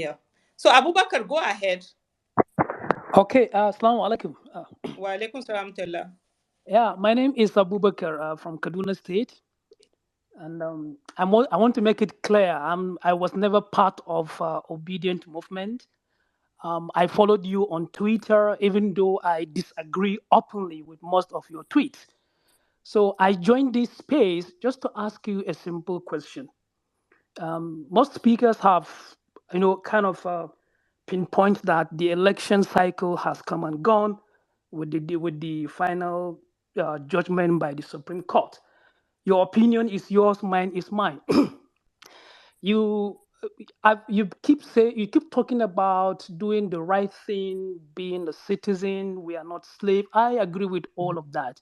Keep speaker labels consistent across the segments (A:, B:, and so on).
A: Yeah. So Abubakar, go ahead.
B: Okay, Assalamu alaikum.
A: Wa alaikum salam tella.
B: Yeah, my name is Abubakar from Kaduna State, and I want to make it clear I was never part of Obedient Movement. I followed you on Twitter, even though I disagree openly with most of your tweets. So I joined this space just to ask you a simple question. Most speakers have, kind of pinpoint that the election cycle has come and gone with the final judgment by the Supreme Court. Your opinion is yours, mine is mine. you you keep talking about doing the right thing, being a citizen. We are not slave. I agree with all of that.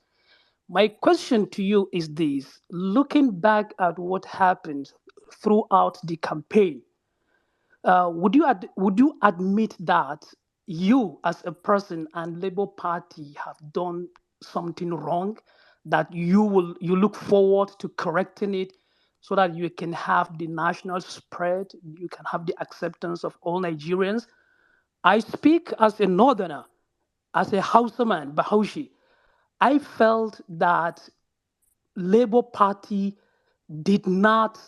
B: My question to you is this: looking back at what happened throughout the campaign, would you admit that you as a person and Labour Party have done something wrong, that you look forward to correcting it so that you can have the national spread, you can have the acceptance of all Nigerians? I speak as a northerner, as a Hausaman, Bahaushi. I felt that Labour Party did not,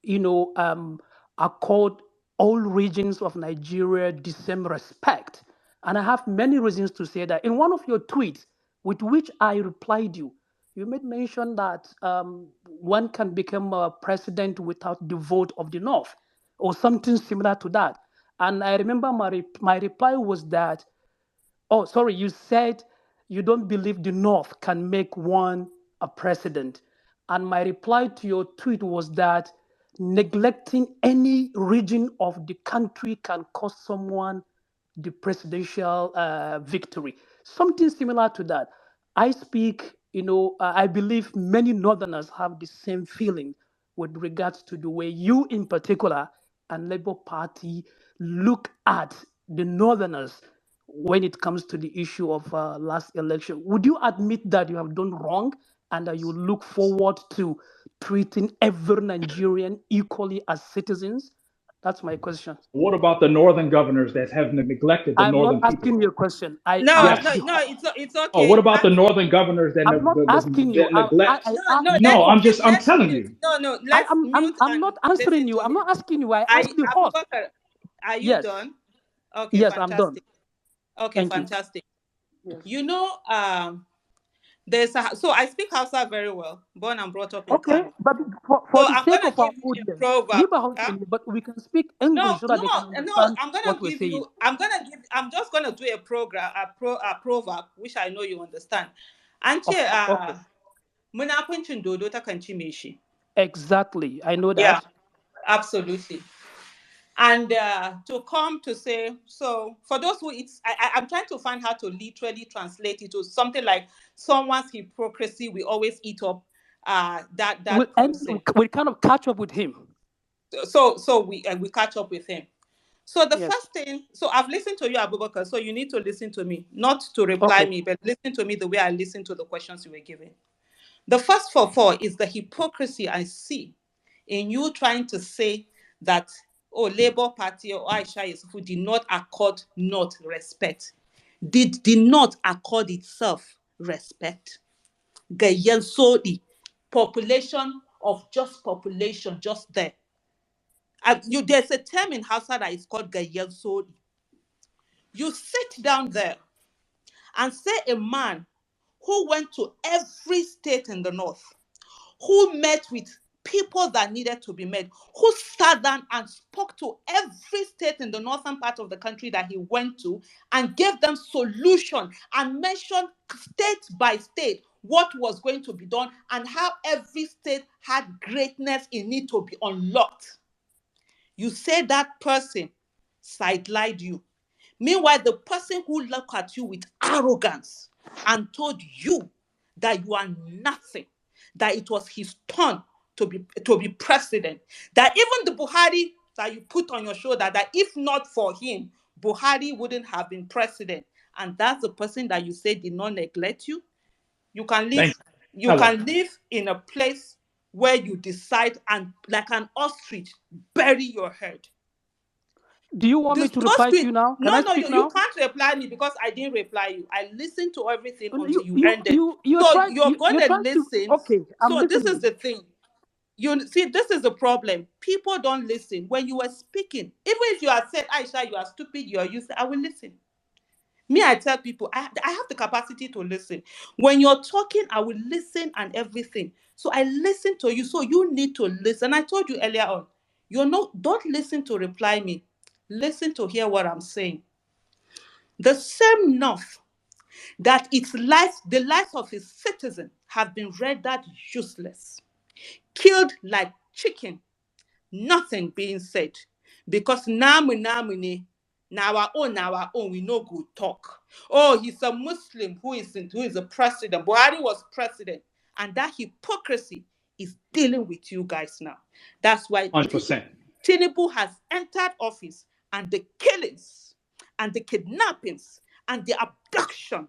B: you know, um, accord all regions of Nigeria the same respect. And I have many reasons to say that. In one of your tweets, with which I replied you made mention that one can become a president without the vote of the North, or something similar to that. And I remember my reply was that, oh, sorry, you said you don't believe the North can make one a president. And my reply to your tweet was that neglecting any region of the country can cost someone the presidential victory. Something similar to that. I speak, I believe many Northerners have the same feeling with regards to the way you, in particular, and Labour Party look at the Northerners when it comes to the issue of last election. Would you admit that you have done wrong and that you look forward to treating every Nigerian equally as citizens? That's my question.
C: What about the northern governors that have neglected the
B: I'm not
C: northern people?
B: asking you a question. I
A: No,
B: asked
A: no,
C: Yes.
B: the.
A: no. It's
C: Oh,
A: okay.
C: what
A: You
C: about the
A: can't.
C: northern governors that
B: I'm not asking you.
C: that neglect?
A: No,
B: I
A: no.
B: asked the
C: No,
B: host.
C: I'm
A: Let's
C: telling
A: mute.
C: you.
A: No, no. Let's mute
B: I'm
A: and
B: not answering
A: listen
B: you.
A: to
B: I'm
A: him.
B: not asking you. I
A: Are
B: asked
A: you,
B: the host.
A: Abubakar? Are you
B: Yes.
A: done? Okay,
B: Yes, I'm done.
A: fantastic. Okay,
B: Thank you.
A: fantastic.
B: Yes.
A: You know, so I speak Hausa very well, born and brought up in
B: Okay,
A: Kano.
B: but for
A: So
B: the
A: I'm
B: sake
A: gonna
B: of our
A: give you a
B: audience,
A: proverb.
B: Yiba Hausa
A: Huh?
B: ne, but we can speak
A: No,
B: English so that
A: no,
B: they can
A: no.
B: understand
A: I'm gonna
B: what we're
A: give
B: saying.
A: you. I'm just gonna do a program, a proverb, which I know you understand. Anche,
B: Okay.
A: munafincin dodo ta kan ci me shi.
B: Exactly. I know
A: Yeah,
B: that.
A: absolutely. And to come to say, so for those who I'm trying to find how to literally translate it to something like someone's hypocrisy we always eat up that person.
B: We kind of catch up with him.
A: So we catch up with him. So the
B: Yes.
A: first thing, so I've listened to you, Abubakar, so you need to listen to me, not to reply
B: Okay.
A: me, but listen to me the way I listen to the questions you were giving. The first for four is the hypocrisy I see in you trying to say that, oh, Labour Party or Aisha Yusufu did not accord not respect. Did not accord itself respect. Gayen Sodi, population of just population, just there. There's a term in Hausa that is called Gayen Sodi. You sit down there and say a man who went to every state in the north, who met with people that needed to be met, who sat down and spoke to every state in the northern part of the country that he went to and gave them solution and mentioned state by state what was going to be done and how every state had greatness in it to be unlocked. You say that person sidelined you. Meanwhile, the person who looked at you with arrogance and told you that you are nothing, that it was his turn to be president, that even the Buhari that you put on your shoulder, that if not for him, Buhari wouldn't have been president. And that's the person that you say did not neglect you. You can live,
C: Thank you.
A: you
C: Hello.
A: can live in a place where you decide and like an ostrich, bury your head.
B: Do you want me to reply to you now? Can
A: No,
B: I
A: no,
B: speak
A: you
B: now?
A: can't reply me because I didn't reply you. I listened to everything until
B: You
A: you
B: you
A: ended.
B: you you're
A: So
B: trying
A: you're going
B: you're
A: to
B: trying to.
A: listen.
B: Okay, I'm
A: So this is
B: listening.
A: the thing. You see, this is the problem. People don't listen. When you were speaking, even if you had said, Aisha, you are stupid, you are useless, I will listen. Me, I tell people, I have the capacity to listen. When you're talking, I will listen and everything. So I listen to you. So you need to listen. I told you earlier on, don't listen to reply me. Listen to hear what I'm saying. The same North that the lives of its citizens have been rendered useless, killed like chicken, nothing being said, because now our own, we no good talk. Oh, he's a Muslim who is a president. Buhari was president, and that hypocrisy is dealing with you guys now. That's why
C: 100%.
A: Tinubu has entered office, and the killings and the kidnappings and the abduction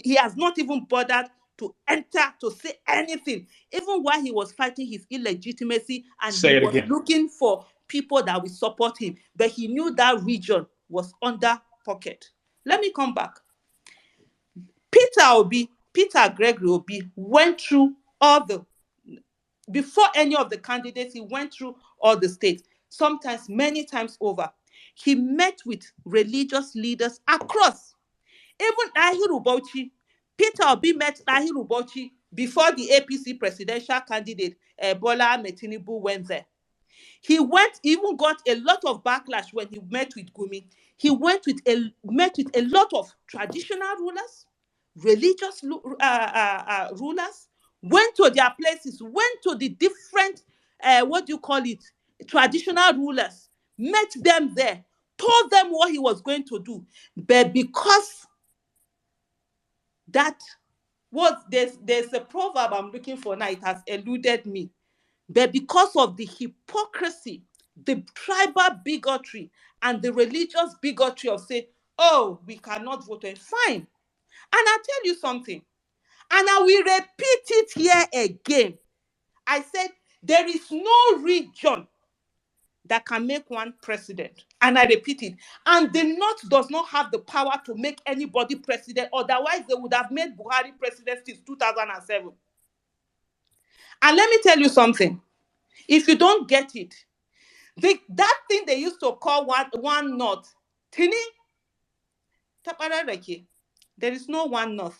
A: he has not even bothered to enter to say anything, even while he was fighting his illegitimacy and
C: Say
A: he
C: it
A: was
C: again.
A: looking for people that will support him. But he knew that region was under pocket. Let me come back. Peter Gregory Obi went through before any of the candidates, he went through all the states, sometimes many times over. He met with religious leaders across. Even Dahiru Bauchi, Peter Obi met Dahiru Bauchi before the APC presidential candidate Bola Ahmed Tinubu went there. He even got a lot of backlash when he met with Gumi. He met with a lot of traditional rulers, religious rulers, went to their places, went to the different, traditional rulers, met them there, told them what he was going to do. But because there's a proverb I'm looking for now, it has eluded me. But because of the hypocrisy, the tribal bigotry, and the religious bigotry of saying, oh, we cannot vote, fine. And I'll tell you something, and I will repeat it here again. I said, there is no region that can make one president. And I repeat it. And the North does not have the power to make anybody president. Otherwise, they would have made Buhari president since 2007. And let me tell you something. If you don't get it, that thing they used to call one North, Tini, Taparareke, there is no one North.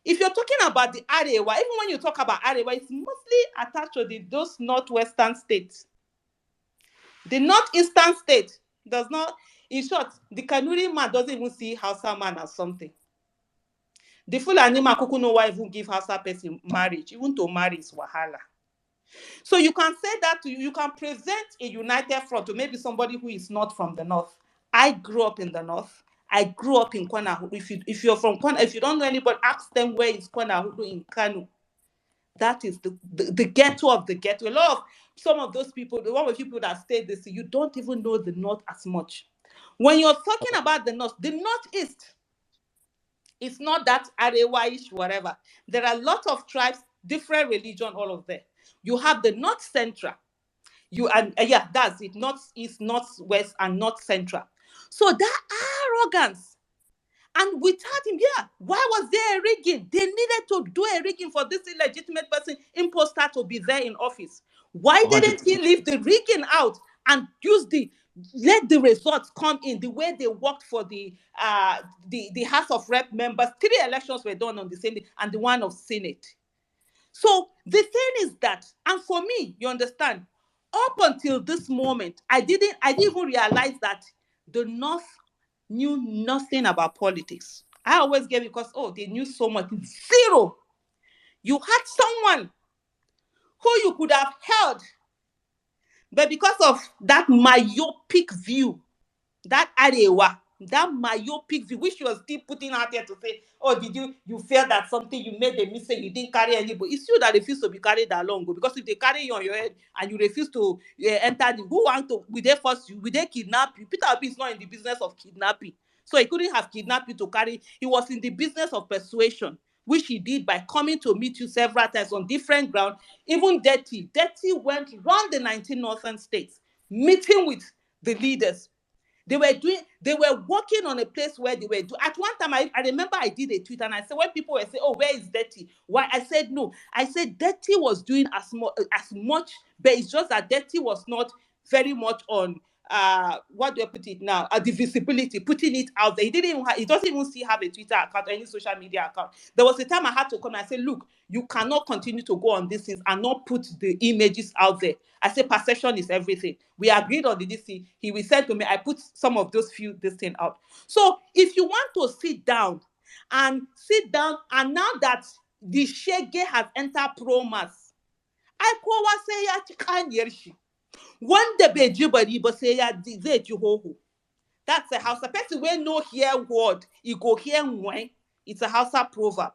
A: If you're talking about the Arewa, even when you talk about Arewa, it's mostly attached to those northwestern states. The northeastern state does not, in short, the Kanuri man doesn't even see Hausa man as something. The Fulani man kuku no why even give Hausa person marriage, even to marry is wahala. So you can say that you can present a united front to maybe somebody who is not from the North. I grew up in the North. I grew up in Kwanahudu. If you're from Kwana, if you don't know anybody, ask them where is Kwanahudu in Kanu. That is the ghetto of the ghetto. Some of those people, the one of people that stayed this, you don't even know the North as much. When you're talking about the Northeast, it's not that Arewa-ish, whatever. There are a lot of tribes, different religion, all of them. You have the North Central. That's it. Northeast, Northwest, and North Central. So that arrogance. And without him, why was there a rigging? They needed to do a rigging for this illegitimate person, imposter, to be there in office. Why didn't he
C: 100%.
A: leave the rigging out and let the results come in the way they worked for the House of Rep members? 3 elections were done on the same day, and the one of Senate. So the thing is that, and for me, you understand, up until this moment, I didn't even realize that the North knew nothing about politics. I always get because, they knew so much. Zero. You had someone who you could have held, but because of that myopic view, that myopic view, which you are still putting out there to say, oh, did you feel that something, you made a mistake, you didn't carry anybody. It's you that refuse to be carried along. Because if they carry you on your head and you refuse to enter, who want to, will they force you, will they kidnap you? Peter Obi is not in the business of kidnapping. So he couldn't have kidnapped you to carry. He was in the business of persuasion, which he did by coming to meet you several times on different ground. Even Dirty went round the 19 northern states, meeting with the leaders, They were working on a place where they were at one time. I remember I did a tweet and I said, when people were saying, oh, where is Dirty? Why? I said no. I said Dirty was doing as much, but it's just that Dirty was not very much on what do I put it now? The visibility, putting it out there. He doesn't even still have a Twitter account or any social media account. There was a time I had to come and say, look, you cannot continue to go on these things and not put the images out there. I said perception is everything. We agreed on the DC. He will say to me, I put some of those this thing out. So if you want to sit down, and now that the Shege has entered Promas, I call what say ya chikan yershi. One the bejibari but say ya zay juhohu. That's a Hausa person when no hear word, you go hear when. It's a Hausa proverb.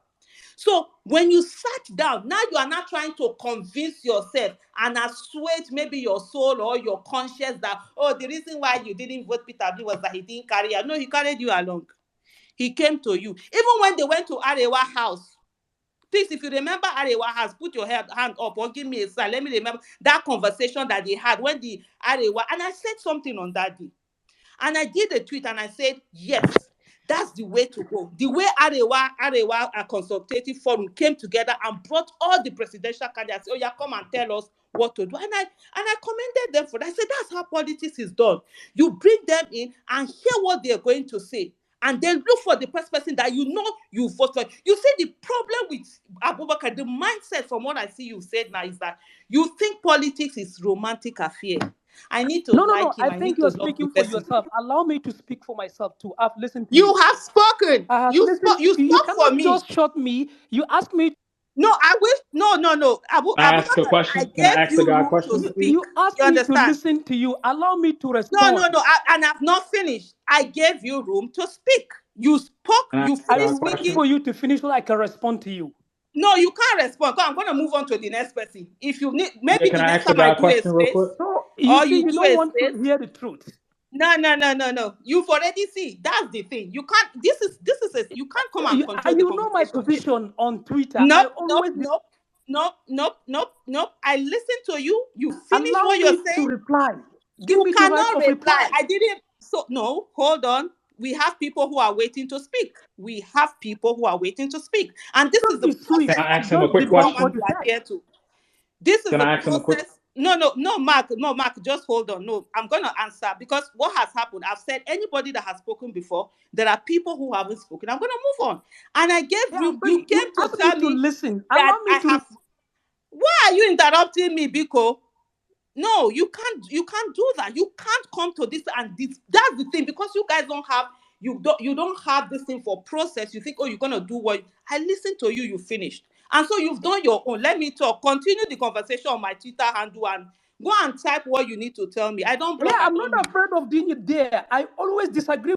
A: So when you sat down, now you are not trying to convince yourself and assuage maybe your soul or your conscience that, oh, the reason why you didn't vote Peter Obi was that he didn't carry you. No, he carried you along. He came to you. Even when they went to Arewa house, please, if you remember Arewa house, put your hand up or give me a sign. Let me remember that conversation that they had when the Arewa, and I said something on that day. And I did a tweet and I said, yes, that's the way to go. The way Arewa a consultative forum came together and brought all the presidential candidates. Oh, yeah, come and tell us what to do. And I commended them for that. I said, that's how politics is done. You bring them in and hear what they're going to say. And then look for the first person that you know you vote for. You see, the problem with Abubakar, the mindset from what I see you said now is that you think politics is romantic affair. I need to
B: No.
A: like him.
B: I
A: I
B: think
A: need
B: you
A: to
B: are
A: love the
B: speaking for
A: person.
B: yourself. Allow me to speak for myself too. I've listened to
A: You
B: you.
A: have spoken.
B: I have
A: You
B: listened.
A: spoke. You
B: You
A: spoke for
B: cannot
A: me.
B: just shut me. You asked me.
A: No, I wish. No.
C: Can I ask a
A: Abubakar, I
C: question? Can I
A: gave
C: ask the
A: you
C: guy a
A: room to
C: question, please?
A: speak.
B: You asked
A: You
B: me to
A: understand?
B: listen to you. Allow me to
A: No.
B: respond.
A: And I've not finished. I gave you room to speak. You spoke.
C: Can I
A: You
C: ask the
B: I
C: guy a
A: finished
B: will wait
A: speaking.
C: question?
B: for you to finish so I can respond to you.
A: No, you can't respond. I'm going to move on to the next person. If you need,
C: Yeah,
A: maybe
C: can
A: the
C: I
A: next
C: ask the
A: time I
C: guy a
A: do a
C: question real quick?
A: space,
B: So you
A: or
B: see,
A: you
B: you
A: do
B: don't
A: a
B: want to
A: space.
B: hear the truth.
A: No. You've already see. That's the thing. You can't. You can't come and control the
B: You know my
A: conversation here.
B: position on Twitter. I
A: Nope, nope,
B: always
A: nope, nope. I listen to you. You finish
B: allow
A: what you're
B: me to
A: saying.
B: reply. Give
A: You
B: me the right
A: cannot
B: of
A: reply.
B: reply.
A: I didn't. So no, hold on. We have people who are waiting to speak. We have people who are waiting to speak, and this is
B: Don't
A: the
B: be
C: Can
B: swift.
A: process
C: I
A: I'm
C: ask him a
B: Just
C: quick
A: someone
B: debunk what
A: to
C: question?
B: you said.
A: adhere to. This is
C: Can
A: the
C: I ask him a quick?
A: process. No, Mark. No, Mark. Just hold on. No, I'm gonna answer because what has happened. I've said anybody that has spoken before. There are people who haven't spoken. I'm gonna move on. And I gave
B: Yeah,
A: room.
B: but
A: You
B: you
A: came to
B: asked me
A: tell
B: to
A: me
B: listen.
A: that
B: Allow me
A: I
B: to.
A: have. Why are you interrupting me, Biko? No, you can't. You can't do that. You can't come to this and this. That's the thing because you guys don't have. You don't have this thing for process. You think, oh, you're gonna do what I listened to you. You finished, and so you've done your own. Let me talk. Continue the conversation on my Twitter handle and go and type what you need to tell me. I don't
B: Yeah,
A: block. I
B: I'm not
A: don't mute.
B: afraid of doing it there. I always disagree.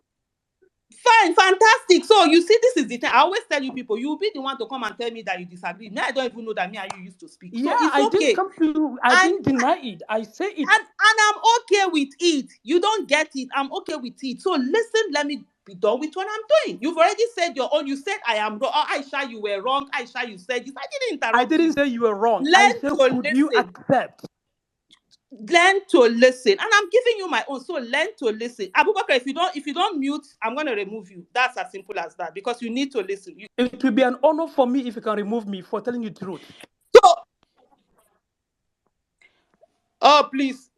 A: Fine, fantastic. So you see, this is the thing. I always tell you people, you'll be the one to come and tell me that you disagree. Now I don't even know that me and you used to speak.
B: Yeah,
A: So it's
B: I didn't
A: okay.
B: come to. I
A: And
B: didn't deny it. I say it.
A: and I'm okay with it. You don't get it. I'm okay with it. So listen, let me be done with what I'm doing. You've already said your own. You said I am wrong. Oh, Aisha, you were wrong. Aisha, you said this. I didn't
B: I
A: interrupt
B: didn't
A: you.
B: say you were wrong. I
A: Learn
B: said,
A: to
B: could you
A: listen.
B: accept?
A: Learn to listen. And I'm giving you my own. So learn to listen. Abubakar, if you don't mute, I'm gonna remove you. That's as simple as that. Because you need to listen.
B: It will be an honor for me if you can remove me for telling you the truth.
A: So oh please.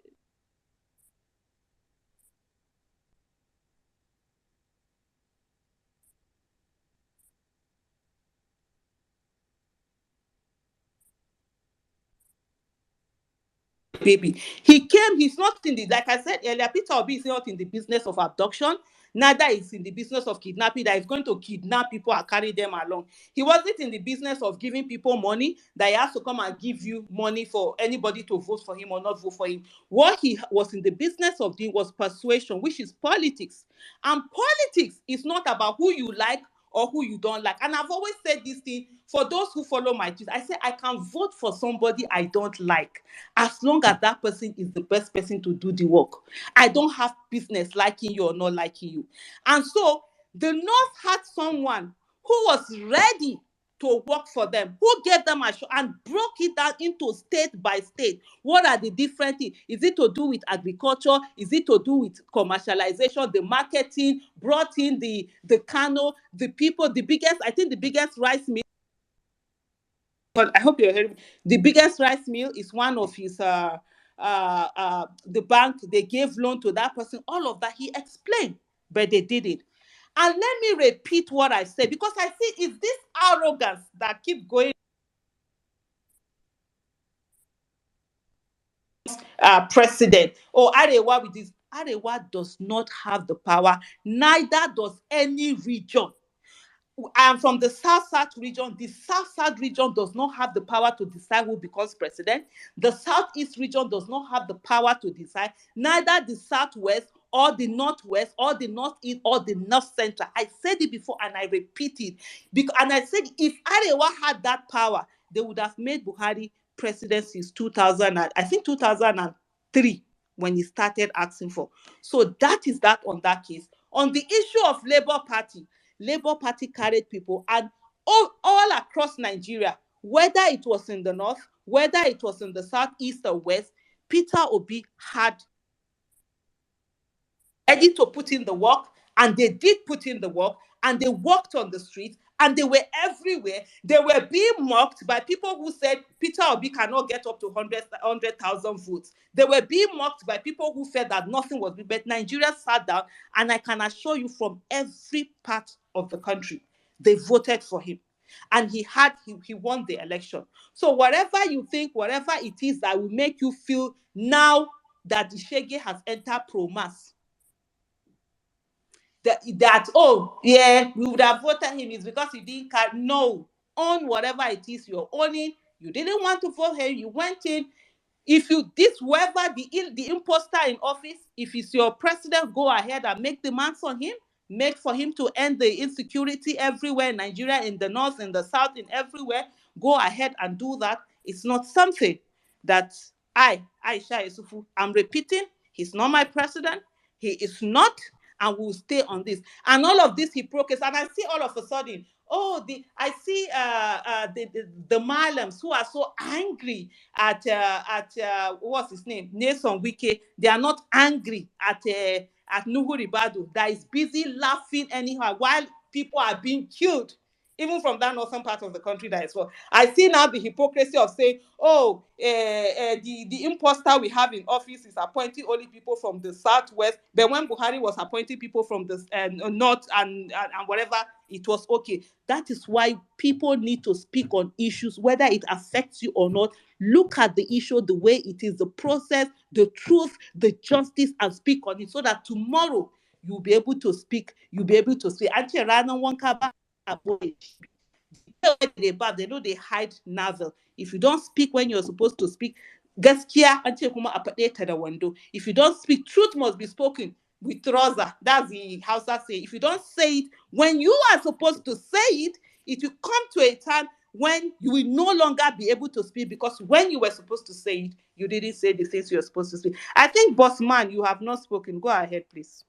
A: Baby. He's not in the, like I said earlier, Peter Obi is not in the business of abduction, neither is in the business of kidnapping, that is going to kidnap people and carry them along. He wasn't in the business of giving people money, that he has to come and give you money for anybody to vote for him or not vote for him. What he was in the business of doing was persuasion, which is politics. And politics is not about who you like or who you don't like. And I've always said this thing for those who follow my tweets. I say I can vote for somebody I don't like as long as that person is the best person to do the work. I don't have business liking you or not liking you. And so the North had someone who was ready. to work for them? Who gave them assurance and broke it down into state by state? What are the different things? Is it to do with agriculture? Is it to do with commercialization, the marketing, brought in the Kano, the people, the biggest, I think the biggest rice mill, but I hope you're hearing me. The biggest rice mill is one of his the bank, they gave loan to that person. All of that he explained, but they did it. And let me repeat what I said, because I see it's this arrogance that keep going. President or Arewa with this. Arewa does not have the power, neither does any region. I am from the South region. The South region does not have the power to decide who becomes president. The Southeast region does not have the power to decide. Neither the Southwest or the Northwest or the Northeast or the North Central. I said it before and I repeat it. And I said if Arewa had that power, they would have made Buhari president since 2000, I think 2003, when he started asking for. So that is that on that case. On the issue of Labour Party carried people, and all across Nigeria, whether it was in the north, whether it was in the south, east, or west, Peter Obi had ready to put in the work, and they did put in the work, and they walked on the streets, and they were everywhere. They were being mocked by people who said Peter Obi cannot get up to 100,000 votes. They were being mocked by people who said that nothing was, but Nigeria sat down, and I can assure you from every part of the country, they voted for him. And he won the election. So whatever you think, whatever it is that will make you feel now that the Shege has entered pro-mass, that oh yeah, we would have voted him, is because he didn't carry. No, own whatever it is you're owning. You didn't want to vote him, you went in. If you whoever the imposter in office, if he's your president, go ahead and make demands on him. Make for him to end the insecurity everywhere in Nigeria, in the north, in the south, in everywhere. Go ahead and do that. It's not something that Aisha Isufu, I'm repeating, he's not my president. He is not, and will stay on this. And all of this hypocrisy, and I see all of a sudden, I see the Malams who are so angry at what's his name, Nelson Wike. They are not angry at Nuhu Ribadu, that is busy laughing anyhow while people are being killed, even from that northern part of the country that is well. I see now the hypocrisy of saying, the imposter we have in office is appointing only people from the southwest, but when Buhari was appointing people from the north and whatever, it was okay. That is why people need to speak on issues, whether it affects you or not. Look at the issue the way it is, the process, the truth, the justice, and speak on it, so that tomorrow you'll be able to speak. You'll be able to speak. They know they hide novel. If you don't speak when you're supposed to speak, gaskiya an ce kuma a faɗe ta da wando. If you don't speak, truth must be spoken with trouser. That's the Hausa say. If you don't say it when you are supposed to say it, it will come to a time when you will no longer be able to speak, because when you were supposed to say it, you didn't say the things you were supposed to say. I think, boss man, you have not spoken. Go ahead, please.